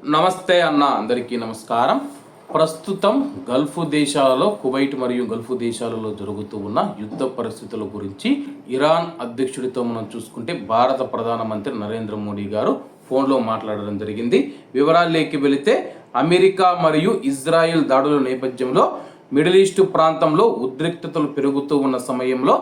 నమస్తే అన్న, అందరికీ నమస్కారం. ప్రస్తుతం గల్ఫ్ దేశాలలో, కువైట్ మరియు గల్ఫ్ దేశాలలో జరుగుతూ ఉన్న యుద్ధ పరిస్థితుల గురించి ఇరాన్ అధ్యక్షుడితో మనం చూసుకుంటే భారత ప్రధానమంత్రి నరేంద్ర మోడీ గారు ఫోన్లో మాట్లాడడం జరిగింది. వివరాల్లోకి వెళితే అమెరికా మరియు ఇజ్రాయెల్ దాడుల నేపథ్యంలో మిడిల్ ఈస్ట్ ప్రాంతంలో ఉద్రిక్తతలు పెరుగుతూ ఉన్న సమయంలో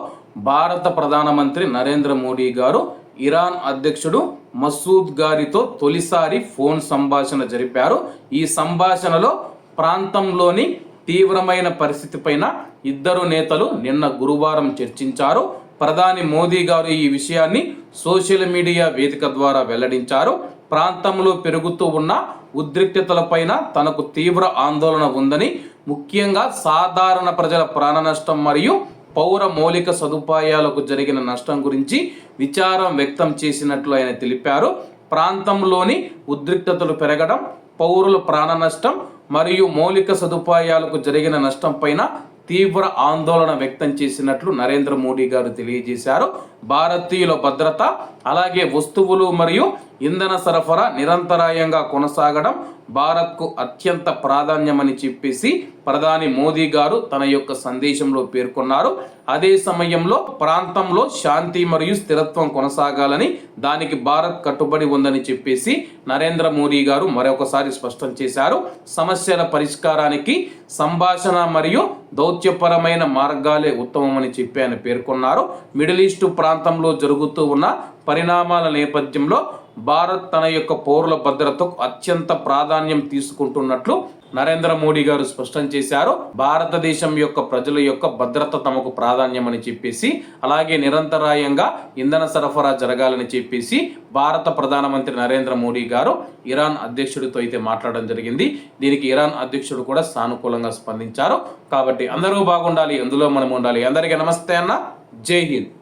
భారత ప్రధానమంత్రి నరేంద్ర మోడీ గారు ఇరాన్ అధ్యక్షుడు మసూద్ గారితో తొలిసారి ఫోన్ సంభాషణ జరిపారు. ఈ సంభాషణలో ప్రాంతంలోని తీవ్రమైన పరిస్థితి పైన ఇద్దరు నేతలు నిన్న గురువారం చర్చించారు. ప్రధాని మోదీ గారు ఈ విషయాన్ని సోషల్ మీడియా వేదిక ద్వారా వెల్లడించారు. ప్రాంతంలో పెరుగుతూ ఉన్న ఉద్రిక్తతలపైన తనకు తీవ్ర ఆందోళన ఉందని, ముఖ్యంగా సాధారణ ప్రజల ప్రాణ నష్టం మరియు పౌర మౌలిక సదుపాయాలకు జరిగిన నష్టం గురించి విచారం వ్యక్తం చేసినట్లు ఆయన తెలిపారు. ప్రాంతంలోని ఉద్రిక్తతలు పెరగడం, పౌరుల ప్రాణ నష్టం మరియు మౌలిక సదుపాయాలకు జరిగిన నష్టం పైన తీవ్ర ఆందోళన వ్యక్తం చేసినట్లు నరేంద్ర మోడీ గారు తెలియజేశారు. భారతీయుల భద్రత, అలాగే వస్తువులు మరియు ఇంధన సరఫరా నిరంతరాయంగా కొనసాగడం భారత్కు అత్యంత ప్రాధాన్యమని చెప్పేసి ప్రధాని మోదీ గారు తన యొక్క సందేశంలో పేర్కొన్నారు. అదే సమయంలో ప్రాంతంలో శాంతి మరియు స్థిరత్వం కొనసాగాలని, దానికి భారత్ కట్టుబడి ఉందని చెప్పేసి నరేంద్ర మోదీ గారు మరొకసారి స్పష్టం చేశారు. సమస్యల పరిష్కారానికి సంభాషణ మరియు దౌత్యపరమైన మార్గాలే ఉత్తమమని చెప్పి ఆయన పేర్కొన్నారు. మిడిల్ ఈస్ట్ ప్రాంతంలో జరుగుతూ ఉన్న పరిణామాల నేపథ్యంలో భారత్ తన యొక్క పౌరుల భద్రతకు అత్యంత ప్రాధాన్యం తీసుకుంటున్నట్లు నరేంద్ర మోడీ గారు స్పష్టం చేశారు. భారతదేశం యొక్క ప్రజల యొక్క భద్రత తమకు ప్రాధాన్యమని చెప్పేసి, అలాగే నిరంతరాయంగా ఇంధన సరఫరా జరగాలని చెప్పేసి భారత ప్రధానమంత్రి నరేంద్ర మోడీ గారు ఇరాన్ అధ్యక్షుడితో అయితే మాట్లాడడం జరిగింది. దీనికి ఇరాన్ అధ్యక్షుడు కూడా సానుకూలంగా స్పందించారు. కాబట్టి అందరూ బాగుండాలి, అందులో మనం ఉండాలి. అందరికీ నమస్తే అన్న, జై హింద్.